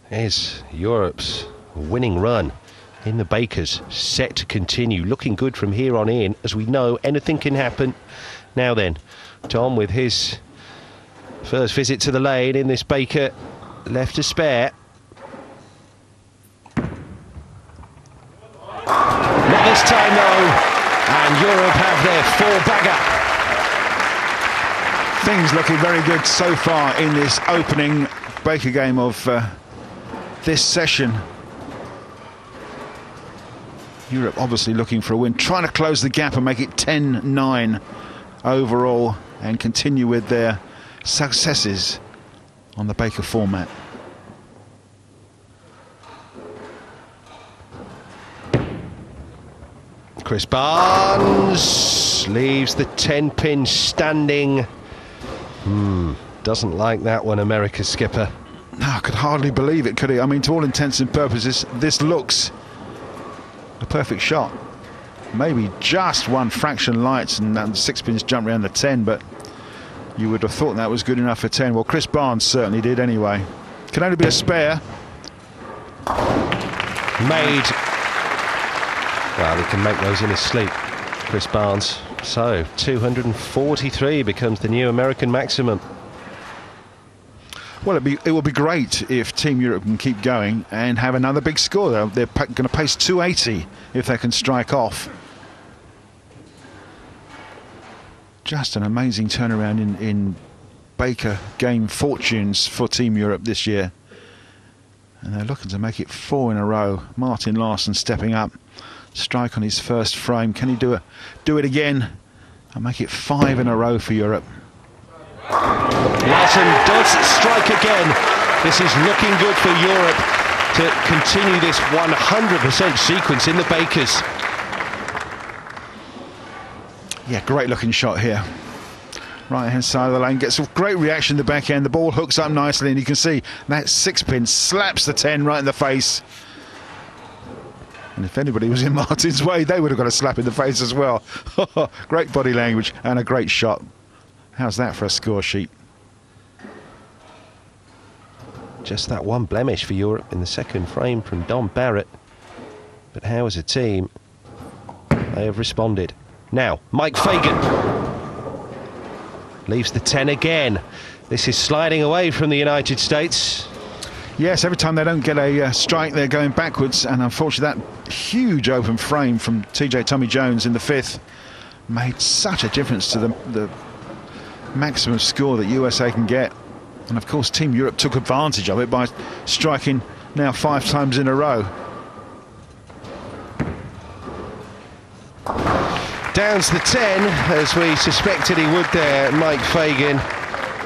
Is Europe's winning run in the Bakers set to continue, looking good from here on in. As we know, anything can happen. Now then, Tom with his first visit to the lane in this Baker, left to spare. Not this time though, and Europe have their four-bagger. Things looking very good so far in this opening Baker game of this session. Europe obviously looking for a win, trying to close the gap and make it 10-9 overall and continue with their successes on the Baker format. Chris Barnes leaves the 10-pin standing. Doesn't like that one, America's skipper. No, I could hardly believe it, could he? I mean, to all intents and purposes, this looks a perfect shot. Maybe just one fraction lights and the 6 pins jump around the 10, but you would have thought that was good enough for 10. Well, Chris Barnes certainly did anyway. Can only be a spare. Made. Well, he can make those in his sleep, Chris Barnes. So 243 becomes the new American maximum. Well, it will be great if Team Europe can keep going and have another big score. They're going to pace 280 if they can strike off. Just an amazing turnaround in Baker game fortunes for Team Europe this year. And they're looking to make it 4 in a row. Martin Larsen stepping up. Strike on his first frame. Can he do it again and make it 5 in a row for Europe? Larsen does strike again. This is looking good for Europe to continue this 100% sequence in the Bakers. Yeah, great looking shot here. Right hand side of the lane, gets a great reaction in the back end. The ball hooks up nicely and you can see that 6 pin slaps the 10 right in the face. And if anybody was in Martin's way, they would have got a slap in the face as well. Great body language and a great shot. How's that for a score sheet? Just that one blemish for Europe in the second frame from Dom Barrett. But how as a team, they have responded. Now, Mike Fagan leaves the 10 again. This is sliding away from the United States. Yes, every time they don't get a strike, they're going backwards. And unfortunately, that huge open frame from TJ Tommy Jones in the 5th made such a difference to the maximum score that USA can get. And of course, Team Europe took advantage of it by striking now 5 times in a row. Downs the 10, as we suspected he would there, Mike Fagan.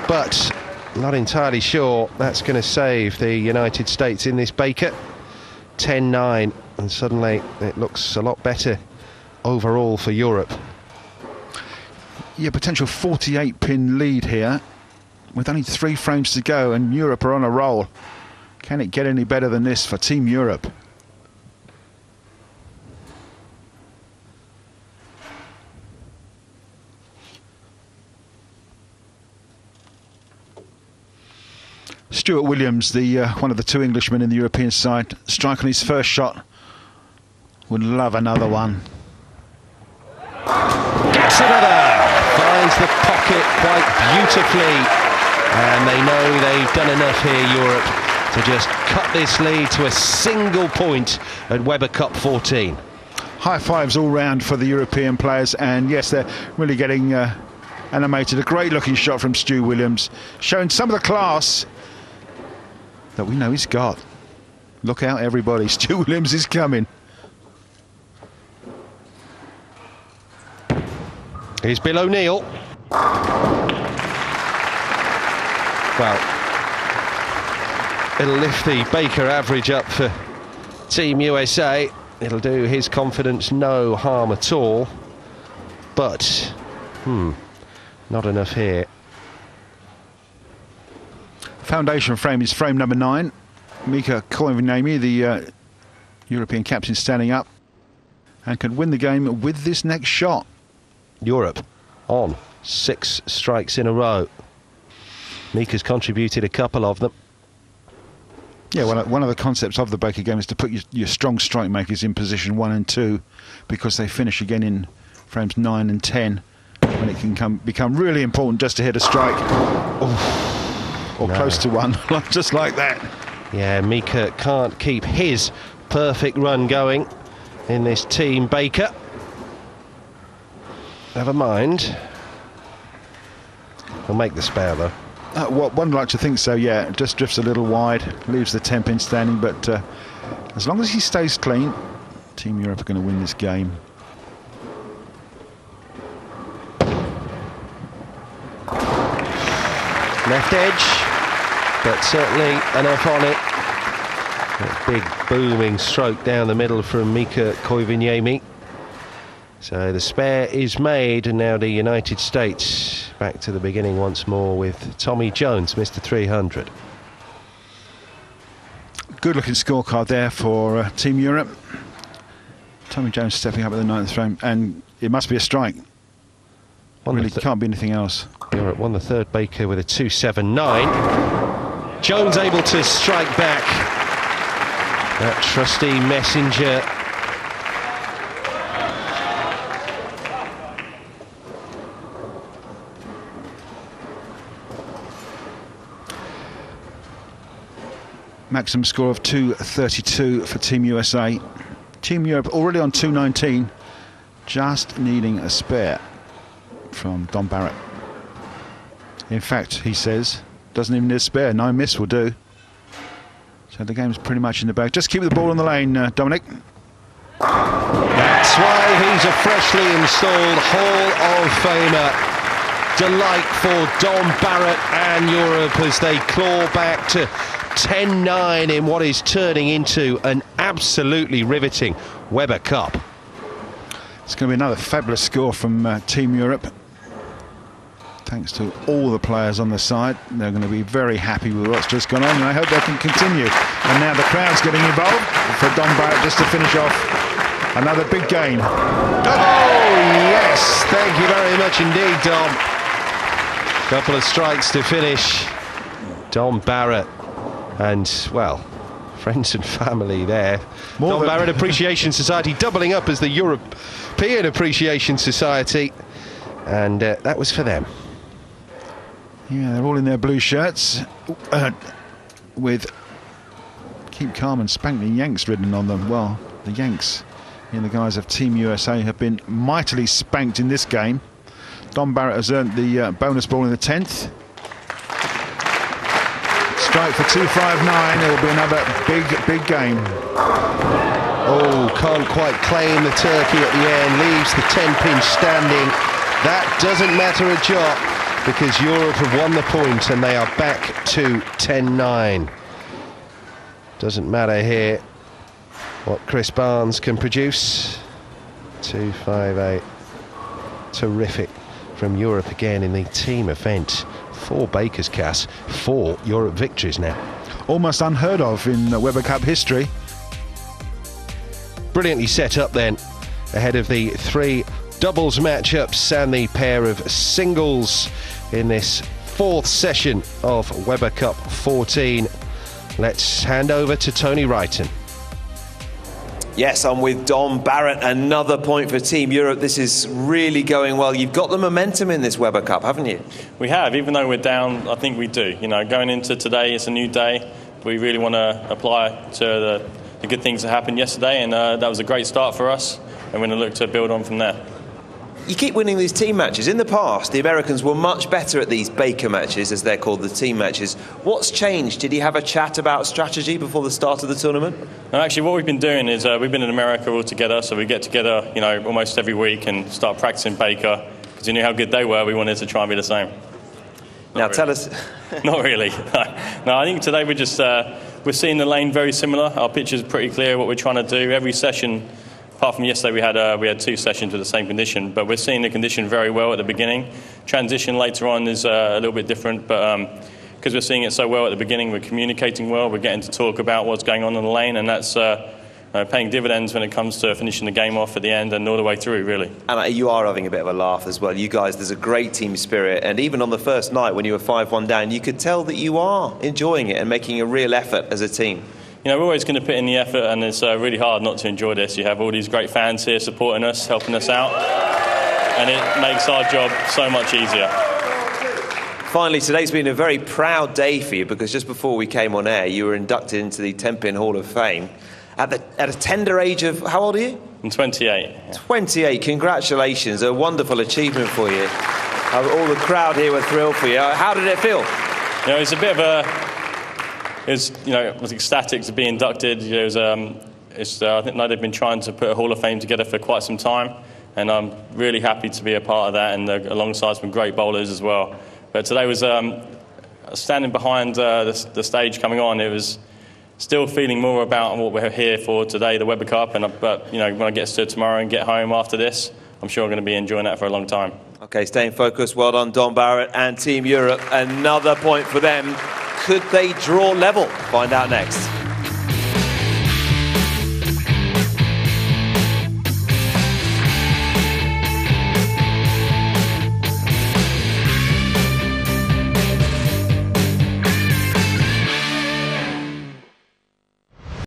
But not entirely sure that's going to save the United States in this Baker. 10-9, and suddenly it looks a lot better overall for Europe. Yeah, potential 48-pin lead here with only 3 frames to go, and Europe are on a roll. Can it get any better than this for Team Europe? Stuart Williams, the one of the 2 Englishmen in the European side, strike on his first shot. Would love another one. Gets another! Finds the pocket quite beautifully. And they know they've done enough here, Europe, to just cut this lead to a single point at Weber Cup 14. High fives all round for the European players, and yes, they're really getting animated. A great looking shot from Stu Williams, showing some of the class that we know he's got. Look out, everybody, Stu Williams is coming. Here's Bill O'Neill. Well, it'll lift the Baker average up for Team USA. It'll do his confidence no harm at all. But, not enough here. Foundation frame is frame number 9. Mika Koivuniemi, the European captain, standing up and can win the game with this next shot. Europe on 6 strikes in a row. Mika's contributed a couple of them. Yeah, well, one of the concepts of the Baker game is to put your strong strike makers in position 1 and 2, because they finish again in frames 9 and 10, when it can become really important just to hit a strike. Or close to one, just like that. Yeah, Mika can't keep his perfect run going in this team Baker. Never mind. He'll make the spare though. One would like to think so, yeah. It just drifts a little wide, leaves the 10-pin standing, but as long as he stays clean, Team Europe are going to win this game. Left edge, but certainly enough on it. That big booming stroke down the middle from Mika Koivuniemi. So the spare is made, and now the United States back to the beginning once more with Tommy Jones, Mr. 300. Good looking scorecard there for Team Europe. Tommy Jones stepping up at the 9th frame, and it must be a strike. Really can't be anything else. Europe won the third Baker with a 2.79. Jones able to strike back. That trusty messenger. Maximum score of 232 for Team USA. Team Europe already on 219, just needing a spare from Dom Barrett. In fact, he says, doesn't even need a spare, 9 miss will do. So the game's pretty much in the bag. Just keep the ball on the lane, Dominic. That's why he's a freshly installed Hall of Famer. Delight for Dom Barrett and Europe as they claw back to 10-9 in what is turning into an absolutely riveting Weber Cup. It's going to be another fabulous score from Team Europe. Thanks to all the players on the side. They're going to be very happy with what's just gone on, and I hope they can continue. And now the crowd's getting involved for Dom Barrett just to finish off another big game. Oh, yes. Thank you very much indeed, Dom. Couple of strikes to finish. Dom Barrett. And, well, friends and family there. Dom Barrett Appreciation Society doubling up as the European Appreciation Society. And that was for them. Yeah, they're all in their blue shirts with Keep Calm and Spank the Yanks written on them. Well, the Yanks, in the guise of Team USA, have been mightily spanked in this game. Dom Barrett has earned the bonus ball in the 10th. Strike for 259. It will be another big game. Oh, can't quite claim the turkey at the end. Leaves the 10-pin standing. That doesn't matter a jot, because Europe have won the point and they are back to 10-9. Doesn't matter here what Chris Barnes can produce. 258. Terrific from Europe again in the team event. 4 Bakers, Cass, 4 Europe victories now. Almost unheard of in Weber Cup history. Brilliantly set up then, ahead of the 3 doubles matchups and the pair of singles in this 4th session of Weber Cup 14. Let's hand over to Tony Wrighton. Yes, I'm with Dom Barrett. Another point for Team Europe. This is really going well. You've got the momentum in this Weber Cup, haven't you? We have. Even though we're down, I think we do. You know, going into today, it's a new day. We really want to apply to the good things that happened yesterday, and that was a great start for us, and we're going to look to build on from there. You keep winning these team matches. In the past, the Americans were much better at these Baker matches, as they're called, the team matches. What's changed? Did you have a chat about strategy before the start of the tournament? No, actually, what we've been doing is we've been in America all together, so we get together, you know, almost every week and start practicing Baker, because we knew how good they were. We wanted to try and be the same. Now, tell us... Not really. No, I think today we're seeing the lane very similar. Our pitch is pretty clear what we're trying to do. Every session... Apart from yesterday, we had 2 sessions with the same condition, but we're seeing the condition very well at the beginning. Transition later on is a little bit different, but because we're seeing it so well at the beginning, we're communicating well, we're getting to talk about what's going on in the lane, and that's paying dividends when it comes to finishing the game off at the end and all the way through, really. And you are having a bit of a laugh as well. You guys, there's a great team spirit, and even on the first night when you were 5-1 down, you could tell that you are enjoying it and making a real effort as a team. You know, we're always going to put in the effort, and it's really hard not to enjoy this. You have all these great fans here supporting us, helping us out, and it makes our job so much easier. Finally, today's been a very proud day for you, because just before we came on air, you were inducted into the 10-pin Hall of Fame at a tender age of, how old are you? I'm 28. Yeah. 28, congratulations, a wonderful achievement for you. All the crowd here were thrilled for you. How did it feel? You know, it's a bit of I was ecstatic to be inducted. I think they've been trying to put a Hall of Fame together for quite some time, and I'm really happy to be a part of that, and alongside some great bowlers as well. But today was standing behind the stage coming on. It was still feeling more about what we're here for today, the Ryder Cup. But when I get to tomorrow and get home after this, I'm sure I'm going to be enjoying that for a long time. Okay, staying focused. Well done, Dom Barrett and Team Europe. Another point for them. Could they draw level? Find out next.